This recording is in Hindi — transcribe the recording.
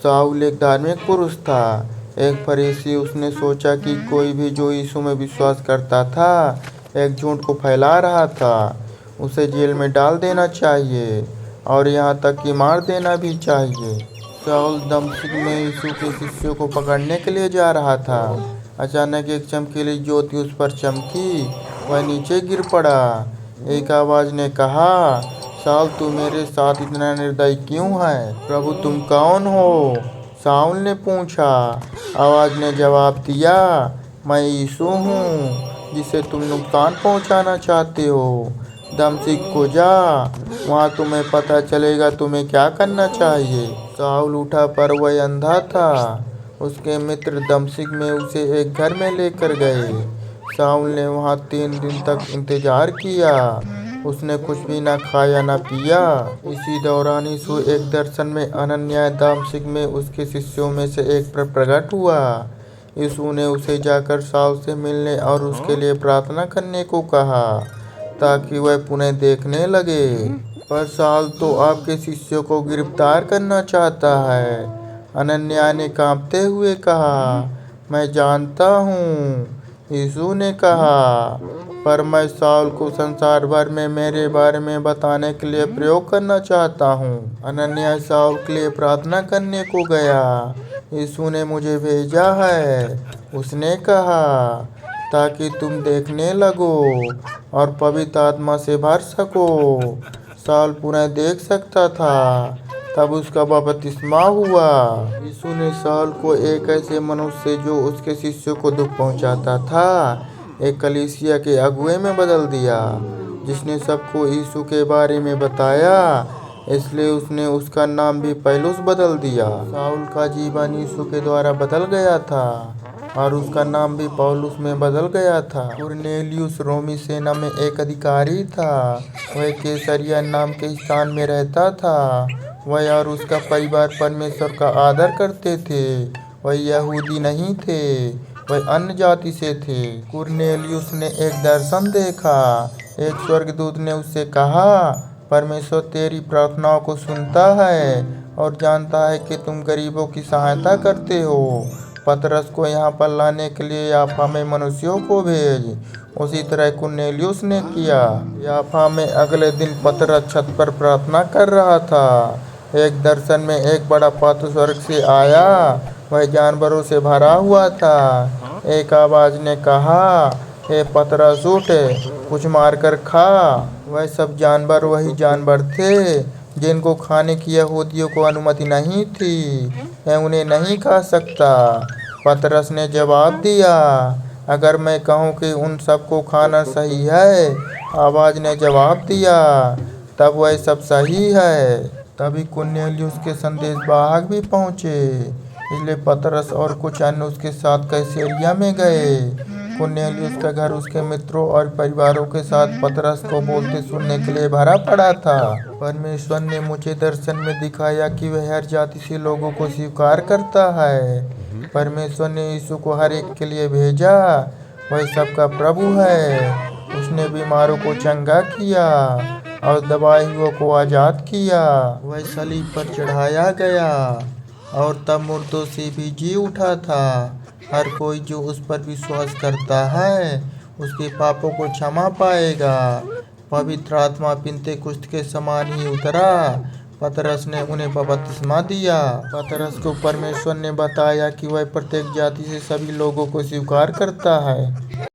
शाऊल एक धार्मिक पुरुष था, एक फरीसी। उसने सोचा कि कोई भी जो यीशु में विश्वास करता था, एक झूठ को फैला रहा था, उसे जेल में डाल देना चाहिए और यहाँ तक कि मार देना भी चाहिए। शाऊल दमिश्क में यीशु के शिष्यों को पकड़ने के लिए जा रहा था। अचानक एक चमकीली ज्योति उस पर चमकी, वह नीचे गिर पड़ा। एक आवाज़ ने कहा, शाऊल तू मेरे साथ इतना निर्दयी क्यों है? प्रभु तुम कौन हो? शाऊल ने पूछा। आवाज़ ने जवाब दिया, मैं यीशु हूँ जिसे तुम नुकसान पहुँचाना चाहते हो। दमिश्क को जा, वहाँ तुम्हें पता चलेगा तुम्हें क्या करना चाहिए। शाऊल उठा पर वह अंधा था। उसके मित्र दमिश्क में उसे एक घर में लेकर गए। शाऊल ने वहाँ 3 दिन तक इंतजार किया। उसने कुछ भी न खाया न पिया। इसी दौरान यीशु एक दर्शन में अनन्याह दमिश्क में उसके शिष्यों में से एक पर प्रकट हुआ। यीशु ने उसे जाकर शाऊल से मिलने और उसके लिए प्रार्थना करने को कहा ताकि वह पुनः देखने लगे। पर शाऊल तो आपके शिष्यों को गिरफ्तार करना चाहता है। अनन्याह ने कांपते हुए कहा, मैं जानता हूँ। यीशु ने कहा, पर मैं शाऊल को संसार भर में मेरे बारे में बताने के लिए प्रयोग करना चाहता हूँ। अनन्याह शाऊल के लिए प्रार्थना करने को गया। यीशु ने मुझे भेजा है, उसने कहा, ताकि तुम देखने लगो और पवित्र आत्मा से भर सको। शाऊल पुनः देख सकता था। तब उसका बपतिस्मा हुआ। यीशु ने शाऊल को एक ऐसे मनुष्य जो उसके शिष्यों को दुख पहुंचाता था, एक कलीसिया के अगुवे में बदल दिया, जिसने सबको यीशु के बारे में बताया। इसलिए उसने उसका नाम भी पौलुस बदल दिया। शाऊल का जीवन यीशु के द्वारा बदल गया था और उसका नाम भी पौलुस में बदल गया था। कुरनेलियुस रोमी सेना में एक अधिकारी था। वह कैसरिया नाम के स्थान में रहता था। वह और उसका परिवार परमेश्वर का आदर करते थे। वह यहूदी नहीं थे, वह अन्य जाति से थे। कुरनेलियुस ने एक दर्शन देखा। एक स्वर्गदूत ने उससे कहा, परमेश्वर तेरी प्रार्थनाओं को सुनता है और जानता है कि तुम गरीबों की सहायता करते हो। पतरस को यहाँ पर लाने के लिए याफा में मनुष्यों को भेज। उसी तरह कुरनेलियुस ने किया। याफा में अगले दिन पतरस छत पर प्रार्थना कर रहा था। एक दर्शन में एक बड़ा पात्र स्वर्ग से आया। वह जानवरों से भरा हुआ था। एक आवाज़ ने कहा, हे पतरस उठ, कुछ मारकर खा। वह सब जानवर वही जानवर थे जिनको खाने की यहूदियों को अनुमति नहीं थी। मैं उन्हें नहीं खा सकता। पतरस ने जवाब दिया, अगर मैं कहूँ कि उन सबको खाना सही है? आवाज़ ने जवाब दिया, तब वह सब सही है। तभी कुरनेलियुस के संदेशवाहक भी पहुँचे। इसलिए पतरस और कुछ अन्य उसके साथ कैसरिया में गए। कुरनेलियुस का घर उसके मित्रों और परिवारों के साथ पतरस को बोलते सुनने के लिए भरा पड़ा था। परमेश्वर ने मुझे दर्शन में दिखाया कि वह हर जाति से लोगों को स्वीकार करता है। परमेश्वर ने यीशु को हर एक के लिए भेजा। वह सबका प्रभु है। उसने बीमारों को चंगा किया और दबाए हुओं को आज़ाद किया। वह सलीब पर चढ़ाया गया और तब मुर्दों से भी जी उठा था। हर कोई जो उस पर विश्वास करता है उसके पापों को क्षमा पाएगा। पवित्र आत्मा पिन्तेकुस्त के समान ही उतरा। पतरस ने उन्हें बपतिस्मा दिया। पतरस को परमेश्वर ने बताया कि वह प्रत्येक जाति से सभी लोगों को स्वीकार करता है।